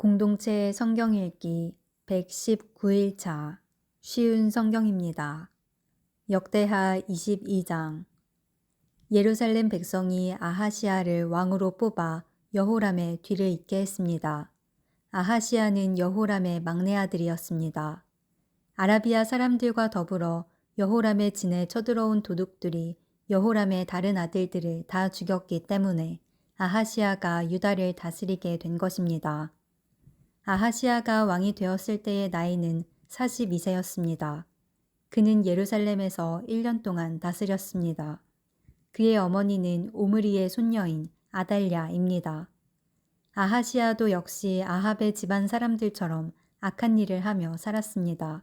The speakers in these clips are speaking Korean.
공동체 성경 읽기 119일차 쉬운 성경입니다. 역대하 22장. 예루살렘 백성이 아하시아를 왕으로 뽑아 여호람의 뒤를 잇게 했습니다. 아하시아는 여호람의 막내 아들이었습니다. 아라비아 사람들과 더불어 여호람의 진에 쳐들어온 도둑들이 여호람의 다른 아들들을 다 죽였기 때문에 아하시아가 유다를 다스리게 된 것입니다. 아하시아가 왕이 되었을 때의 나이는 42세였습니다. 그는 예루살렘에서 1년 동안 다스렸습니다. 그의 어머니는 오므리의 손녀인 아달랴입니다. 아하시아도 역시 아합의 집안 사람들처럼 악한 일을 하며 살았습니다.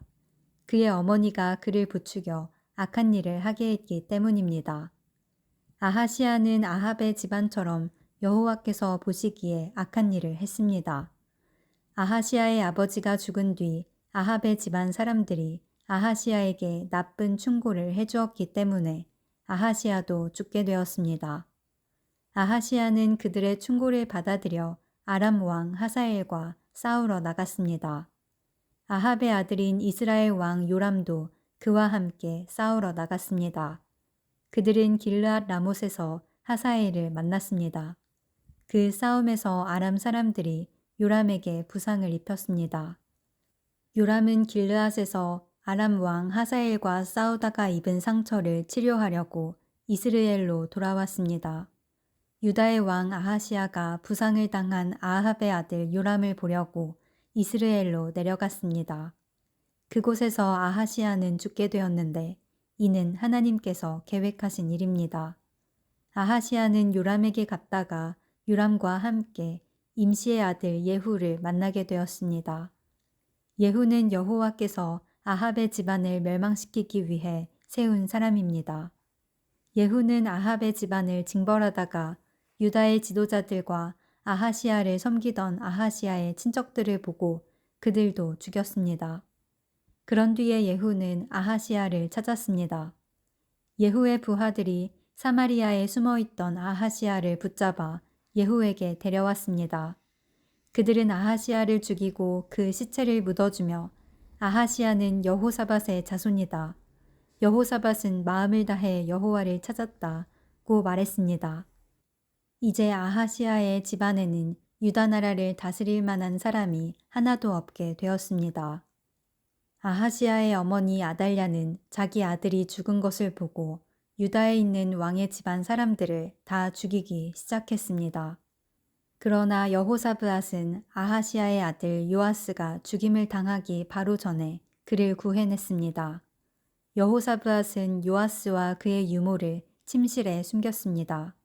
그의 어머니가 그를 부추겨 악한 일을 하게 했기 때문입니다. 아하시아는 아합의 집안처럼 여호와께서 보시기에 악한 일을 했습니다. 아하시아의 아버지가 죽은 뒤 아합의 집안 사람들이 아하시아에게 나쁜 충고를 해주었기 때문에 아하시아도 죽게 되었습니다. 아하시아는 그들의 충고를 받아들여 아람 왕 하사엘과 싸우러 나갔습니다. 아합의 아들인 이스라엘 왕 요람도 그와 함께 싸우러 나갔습니다. 그들은 길르앗 라못에서 하사엘을 만났습니다. 그 싸움에서 아람 사람들이 요람에게 부상을 입혔습니다. 요람은 길르앗에서 아람 왕 하사엘과 싸우다가 입은 상처를 치료하려고 이스라엘로 돌아왔습니다. 유다의 왕 아하시아가 부상을 당한 아합의 아들 요람을 보려고 이스라엘로 내려갔습니다. 그곳에서 아하시아는 죽게 되었는데 이는 하나님께서 계획하신 일입니다. 아하시아는 요람에게 갔다가 요람과 함께 임시의 아들 예후를 만나게 되었습니다. 예후는 여호와께서 아합의 집안을 멸망시키기 위해 세운 사람입니다. 예후는 아합의 집안을 징벌하다가 유다의 지도자들과 아하시아를 섬기던 아하시아의 친척들을 보고 그들도 죽였습니다. 그런 뒤에 예후는 아하시아를 찾았습니다. 예후의 부하들이 사마리아에 숨어있던 아하시아를 붙잡아 예후에게 데려왔습니다. 그들은 아하시아를 죽이고 그 시체를 묻어주며 아하시아는 여호사밧의 자손이다. 여호사밧은 마음을 다해 여호와를 찾았다고 말했습니다. 이제 아하시아의 집안에는 유다 나라를 다스릴 만한 사람이 하나도 없게 되었습니다. 아하시아의 어머니 아달랴는 자기 아들이 죽은 것을 보고 유다에 있는 왕의 집안 사람들을 다 죽이기 시작했습니다. 그러나 여호사브앗은 아하시아의 아들 요아스가 죽임을 당하기 바로 전에 그를 구해냈습니다. 여호사브앗은 요아스와 그의 유모를 침실에 숨겼습니다.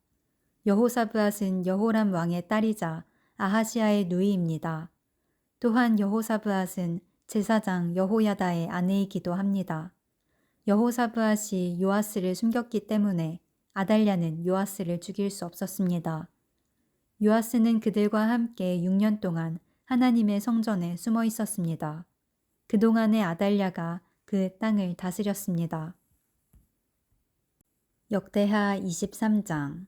여호사브앗은 여호람 왕의 딸이자 아하시아의 누이입니다. 또한 여호사브앗은 제사장 여호야다의 아내이기도 합니다. 여호사브앗이 요아스를 숨겼기 때문에 아달랴는 요아스를 죽일 수 없었습니다. 요아스는 그들과 함께 6년 동안 하나님의 성전에 숨어 있었습니다. 그동안에 아달랴가 그 땅을 다스렸습니다. 역대하 23장.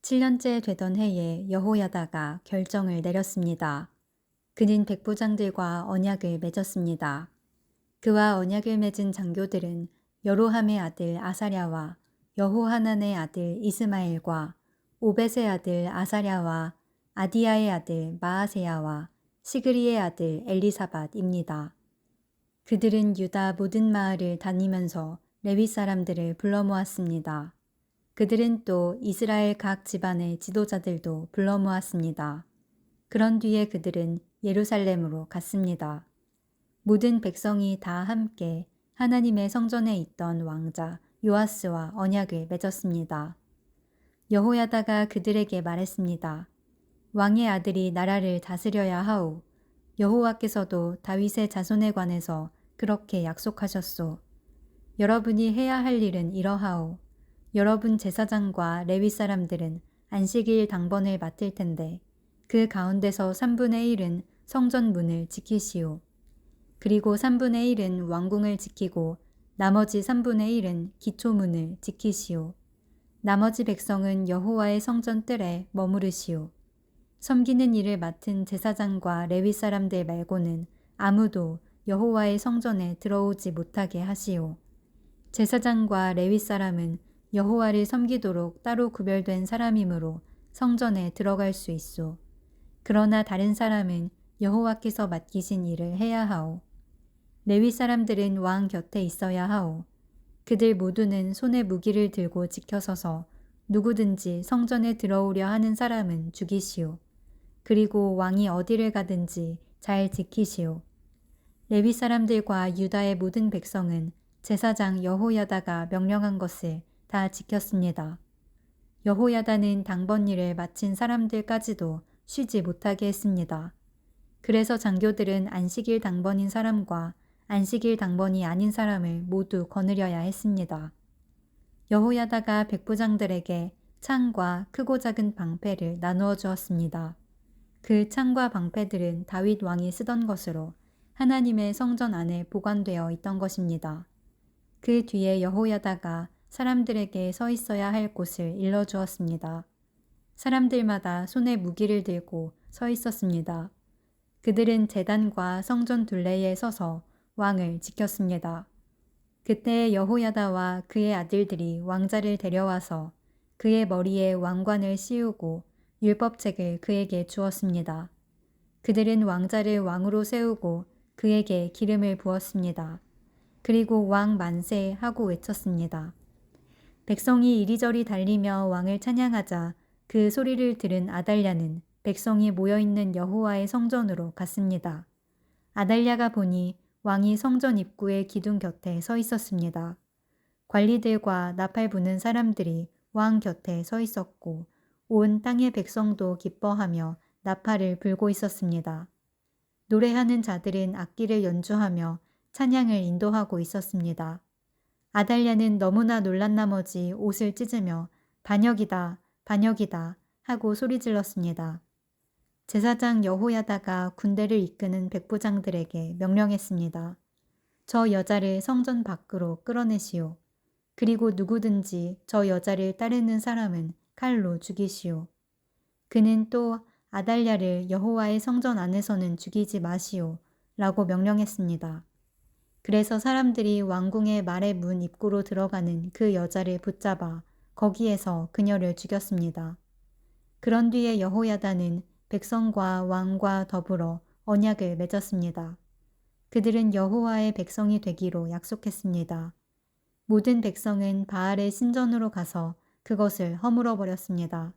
7년째 되던 해에 여호야다가 결정을 내렸습니다. 그는 백부장들과 언약을 맺었습니다. 그와 언약을 맺은 장교들은 여로함의 아들 아사랴와 여호하난의 아들 이스마엘과 오벳의 아들 아사랴와 아디야의 아들 마아세야와 시그리의 아들 엘리사밧입니다. 그들은 유다 모든 마을을 다니면서 레위 사람들을 불러 모았습니다. 그들은 또 이스라엘 각 집안의 지도자들도 불러 모았습니다. 그런 뒤에 그들은 예루살렘으로 갔습니다. 모든 백성이 다 함께 하나님의 성전에 있던 왕자 요아스와 언약을 맺었습니다. 여호야다가 그들에게 말했습니다. 왕의 아들이 나라를 다스려야 하오. 여호와께서도 다윗의 자손에 관해서 그렇게 약속하셨소. 여러분이 해야 할 일은 이러하오. 여러분 제사장과 레위 사람들은 안식일 당번을 맡을 텐데 그 가운데서 3분의 1은 성전 문을 지키시오. 그리고 3분의 1은 왕궁을 지키고 나머지 3분의 1은 기초문을 지키시오. 나머지 백성은 여호와의 성전 뜰에 머무르시오. 섬기는 일을 맡은 제사장과 레위 사람들 말고는 아무도 여호와의 성전에 들어오지 못하게 하시오. 제사장과 레위 사람은 여호와를 섬기도록 따로 구별된 사람이므로 성전에 들어갈 수 있소. 그러나 다른 사람은 여호와께서 맡기신 일을 해야 하오. 레위 사람들은 왕 곁에 있어야 하오. 그들 모두는 손에 무기를 들고 지켜서서 누구든지 성전에 들어오려 하는 사람은 죽이시오. 그리고 왕이 어디를 가든지 잘 지키시오. 레위 사람들과 유다의 모든 백성은 제사장 여호야다가 명령한 것을 다 지켰습니다. 여호야다는 당번 일을 마친 사람들까지도 쉬지 못하게 했습니다. 그래서 장교들은 안식일 당번인 사람과 안식일 당번이 아닌 사람을 모두 거느려야 했습니다. 여호야다가 백부장들에게 창과 크고 작은 방패를 나누어 주었습니다. 그 창과 방패들은 다윗 왕이 쓰던 것으로 하나님의 성전 안에 보관되어 있던 것입니다. 그 뒤에 여호야다가 사람들에게 서 있어야 할 곳을 일러주었습니다. 사람들마다 손에 무기를 들고 서 있었습니다. 그들은 제단과 성전 둘레에 서서 왕을 지켰습니다. 그때 여호야다와 그의 아들들이 왕자를 데려와서 그의 머리에 왕관을 씌우고 율법책을 그에게 주었습니다. 그들은 왕자를 왕으로 세우고 그에게 기름을 부었습니다. 그리고 왕 만세 하고 외쳤습니다. 백성이 이리저리 달리며 왕을 찬양하자 그 소리를 들은 아달랴는 백성이 모여있는 여호와의 성전으로 갔습니다. 아달랴가 보니 왕이 성전 입구의 기둥 곁에 서 있었습니다. 관리들과 나팔 부는 사람들이 왕 곁에 서 있었고 온 땅의 백성도 기뻐하며 나팔을 불고 있었습니다. 노래하는 자들은 악기를 연주하며 찬양을 인도하고 있었습니다. 아달랴는 너무나 놀란 나머지 옷을 찢으며 반역이다, 반역이다 하고 소리질렀습니다. 제사장 여호야다가 군대를 이끄는 백부장들에게 명령했습니다. 저 여자를 성전 밖으로 끌어내시오. 그리고 누구든지 저 여자를 따르는 사람은 칼로 죽이시오. 그는 또 아달랴를 여호와의 성전 안에서는 죽이지 마시오 라고 명령했습니다. 그래서 사람들이 왕궁의 말의 문 입구로 들어가는 그 여자를 붙잡아 거기에서 그녀를 죽였습니다. 그런 뒤에 여호야다는 백성과 왕과 더불어 언약을 맺었습니다. 그들은 여호와의 백성이 되기로 약속했습니다. 모든 백성은 바알의 신전으로 가서 그것을 허물어 버렸습니다.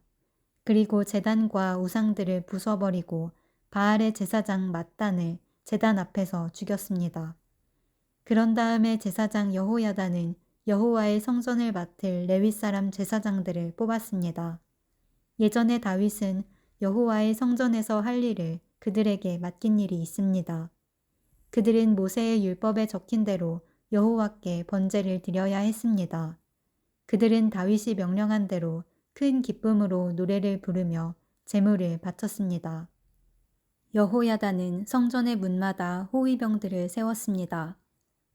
그리고 제단과 우상들을 부숴버리고 바알의 제사장 맏단을 제단 앞에서 죽였습니다. 그런 다음에 제사장 여호야다는 여호와의 성전을 맡을 레위 사람 제사장들을 뽑았습니다. 예전에 다윗은 여호와의 성전에서 할 일을 그들에게 맡긴 일이 있습니다. 그들은 모세의 율법에 적힌 대로 여호와께 번제를 드려야 했습니다. 그들은 다윗이 명령한 대로 큰 기쁨으로 노래를 부르며 제물을 바쳤습니다. 여호야다는 성전의 문마다 호위병들을 세웠습니다.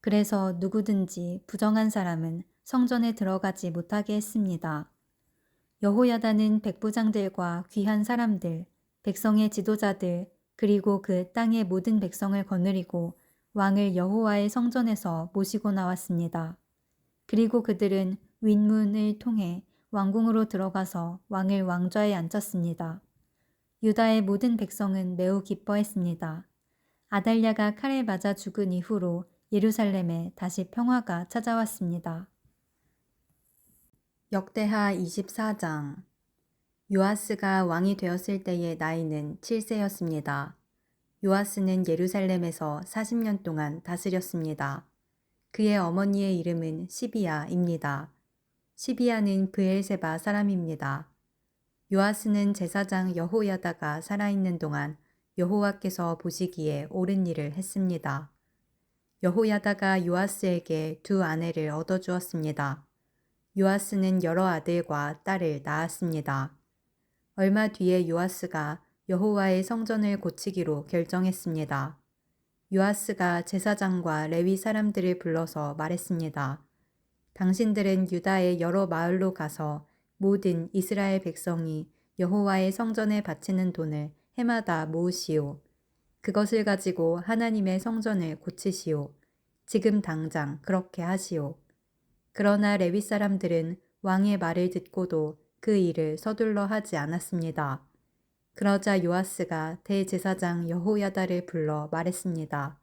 그래서 누구든지 부정한 사람은 성전에 들어가지 못하게 했습니다. 여호야다는 백부장들과 귀한 사람들, 백성의 지도자들, 그리고 그 땅의 모든 백성을 거느리고 왕을 여호와의 성전에서 모시고 나왔습니다. 그리고 그들은 윗문을 통해 왕궁으로 들어가서 왕을 왕좌에 앉혔습니다. 유다의 모든 백성은 매우 기뻐했습니다. 아달랴가 칼에 맞아 죽은 이후로 예루살렘에 다시 평화가 찾아왔습니다. 역대하 24장. 요아스가 왕이 되었을 때의 나이는 7세였습니다. 요아스는 예루살렘에서 40년 동안 다스렸습니다. 그의 어머니의 이름은 시비야입니다. 시비야는 브엘세바 사람입니다. 요아스는 제사장 여호야다가 살아있는 동안 여호와께서 보시기에 옳은 일을 했습니다. 여호야다가 요아스에게 두 아내를 얻어주었습니다. 요아스는 여러 아들과 딸을 낳았습니다. 얼마 뒤에 요아스가 여호와의 성전을 고치기로 결정했습니다. 요아스가 제사장과 레위 사람들을 불러서 말했습니다. 당신들은 유다의 여러 마을로 가서 모든 이스라엘 백성이 여호와의 성전에 바치는 돈을 해마다 모으시오. 그것을 가지고 하나님의 성전을 고치시오. 지금 당장 그렇게 하시오. 그러나 레위 사람들은 왕의 말을 듣고도 그 일을 서둘러 하지 않았습니다. 그러자 요아스가 대제사장 여호야다를 불러 말했습니다.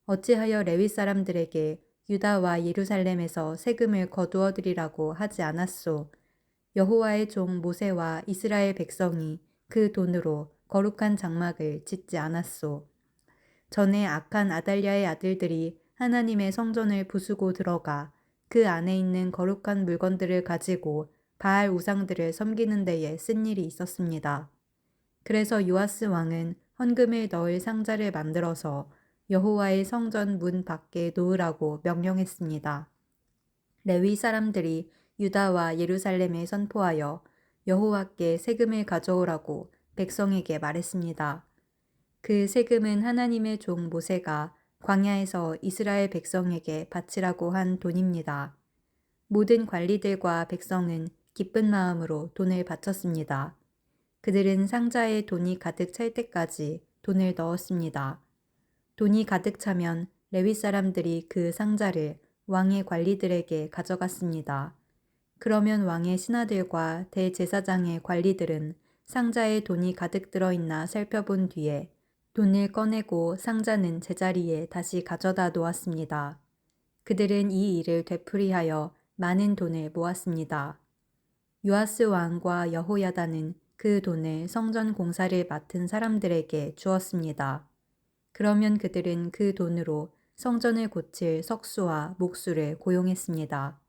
어찌하여 레위 사람들에게 유다와 예루살렘에서 세금을 거두어 드리라고 하지 않았소? 여호와의 종 모세와 이스라엘 백성이 그 돈으로 거룩한 장막을 짓지 않았소. 전에 악한 아달랴의 아들들이 하나님의 성전을 부수고 들어가 그 안에 있는 거룩한 물건들을 가지고 바알 우상들을 섬기는 데에 쓴 일이 있었습니다. 그래서 요아스 왕은 헌금을 넣을 상자를 만들어서 여호와의 성전 문 밖에 놓으라고 명령했습니다. 레위 사람들이 유다와 예루살렘에 선포하여 여호와께 세금을 가져오라고 백성에게 말했습니다. 그 세금은 하나님의 종 모세가 광야에서 이스라엘 백성에게 바치라고 한 돈입니다. 모든 관리들과 백성은 기쁜 마음으로 돈을 바쳤습니다. 그들은 상자에 돈이 가득 찰 때까지 돈을 넣었습니다. 돈이 가득 차면 레위 사람들이 그 상자를 왕의 관리들에게 가져갔습니다. 그러면 왕의 신하들과 대제사장의 관리들은 상자에 돈이 가득 들어있나 살펴본 뒤에 돈을 꺼내고 상자는 제자리에 다시 가져다 놓았습니다. 그들은 이 일을 되풀이하여 많은 돈을 모았습니다. 요아스 왕과 여호야다는 그 돈을 성전 공사를 맡은 사람들에게 주었습니다. 그러면 그들은 그 돈으로 성전을 고칠 석수와 목수를 고용했습니다.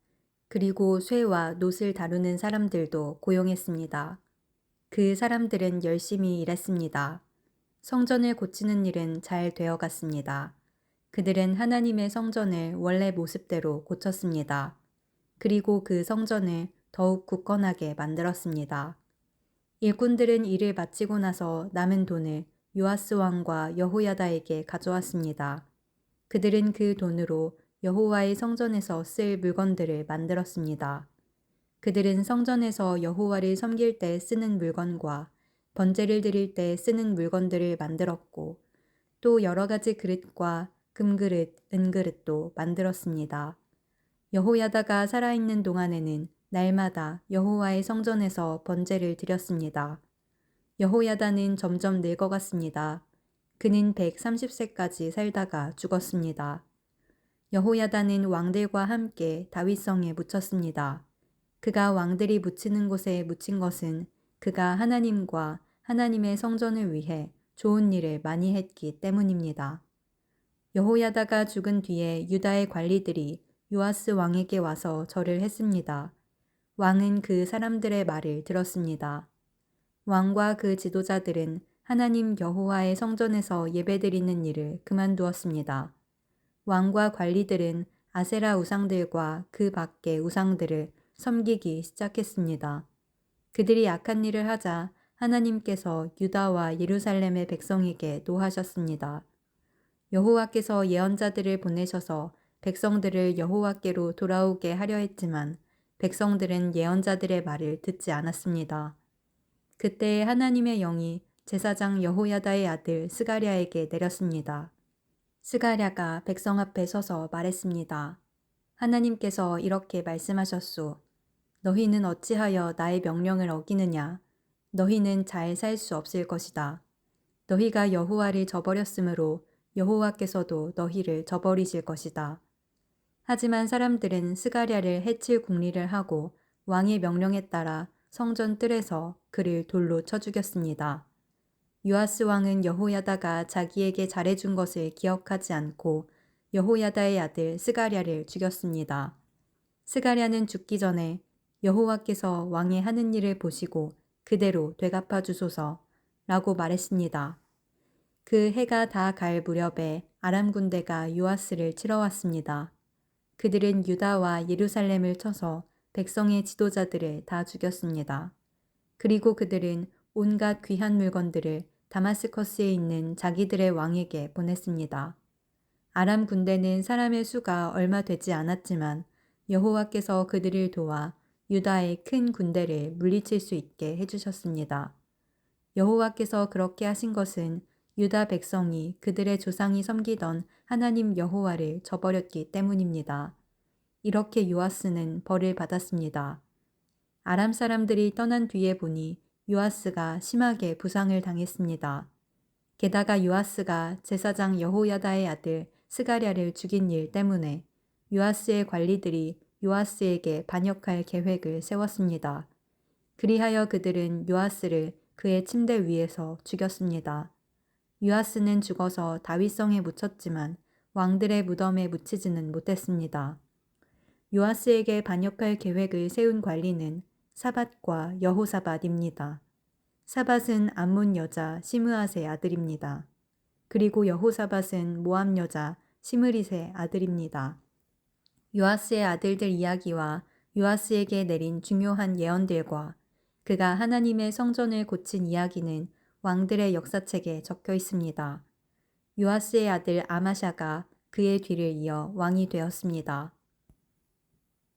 그리고 쇠와 놋을 다루는 사람들도 고용했습니다. 그 사람들은 열심히 일했습니다. 성전을 고치는 일은 잘 되어 갔습니다. 그들은 하나님의 성전을 원래 모습대로 고쳤습니다. 그리고 그 성전을 더욱 굳건하게 만들었습니다. 일꾼들은 일을 마치고 나서 남은 돈을 요아스 왕과 여호야다에게 가져왔습니다. 그들은 그 돈으로 여호와의 성전에서 쓸 물건들을 만들었습니다. 그들은 성전에서 여호와를 섬길 때 쓰는 물건과 번제를 드릴 때 쓰는 물건들을 만들었고 또 여러 가지 그릇과 금그릇, 은그릇도 만들었습니다. 여호야다가 살아있는 동안에는 날마다 여호와의 성전에서 번제를 드렸습니다. 여호야다는 점점 늙어갔습니다. 그는 130세까지 살다가 죽었습니다. 여호야다는 왕들과 함께 다윗성에 묻혔습니다. 그가 왕들이 묻히는 곳에 묻힌 것은 그가 하나님과 하나님의 성전을 위해 좋은 일을 많이 했기 때문입니다. 여호야다가 죽은 뒤에 유다의 관리들이 요아스 왕에게 와서 절을 했습니다. 왕은 그 사람들의 말을 들었습니다. 왕과 그 지도자들은 하나님 여호와의 성전에서 예배드리는 일을 그만두었습니다. 왕과 관리들은 아세라 우상들과 그 밖의 우상들을 섬기기 시작했습니다. 그들이 악한 일을 하자 하나님께서 유다와 예루살렘의 백성에게 노하셨습니다. 여호와께서 예언자들을 보내셔서 백성들을 여호와께로 돌아오게 하려 했지만 백성들은 예언자들의 말을 듣지 않았습니다. 그때 하나님의 영이 제사장 여호야다의 아들 스가랴에게 내렸습니다. 스가랴가 백성 앞에 서서 말했습니다. 하나님께서 이렇게 말씀하셨소. 너희는 어찌하여 나의 명령을 어기느냐? 너희는 잘 살 수 없을 것이다. 너희가 여호와를 저버렸으므로 여호와께서도 너희를 저버리실 것이다. 하지만 사람들은 스가랴를 해칠 궁리를 하고 왕의 명령에 따라 성전 뜰에서 그를 돌로 쳐 죽였습니다. 요아스 왕은 여호야다가 자기에게 잘해준 것을 기억하지 않고 여호야다의 아들 스가랴를 죽였습니다. 스가랴는 죽기 전에 여호와께서 왕의 하는 일을 보시고 그대로 되갚아 주소서 라고 말했습니다. 그 해가 다 갈 무렵에 아람 군대가 요아스를 치러 왔습니다. 그들은 유다와 예루살렘을 쳐서 백성의 지도자들을 다 죽였습니다. 그리고 그들은 온갖 귀한 물건들을 다마스커스에 있는 자기들의 왕에게 보냈습니다. 아람 군대는 사람의 수가 얼마 되지 않았지만 여호와께서 그들을 도와 유다의 큰 군대를 물리칠 수 있게 해주셨습니다. 여호와께서 그렇게 하신 것은 유다 백성이 그들의 조상이 섬기던 하나님 여호와를 저버렸기 때문입니다. 이렇게 요아스는 벌을 받았습니다. 아람 사람들이 떠난 뒤에 보니 요아스가 심하게 부상을 당했습니다. 게다가 요아스가 제사장 여호야다의 아들 스가랴를 죽인 일 때문에 요아스의 관리들이 요아스에게 반역할 계획을 세웠습니다. 그리하여 그들은 요아스를 그의 침대 위에서 죽였습니다. 요아스는 죽어서 다윗성에 묻혔지만 왕들의 무덤에 묻히지는 못했습니다. 요아스에게 반역할 계획을 세운 관리는 사밧과 여호사밧입니다. 사밧은 암몬 여자 시므앗의 아들입니다. 그리고 여호사밧은 모압 여자 시므릿의 아들입니다. 요아스의 아들들 이야기와 요아스에게 내린 중요한 예언들과 그가 하나님의 성전을 고친 이야기는 왕들의 역사책에 적혀 있습니다. 요아스의 아들 아마샤가 그의 뒤를 이어 왕이 되었습니다.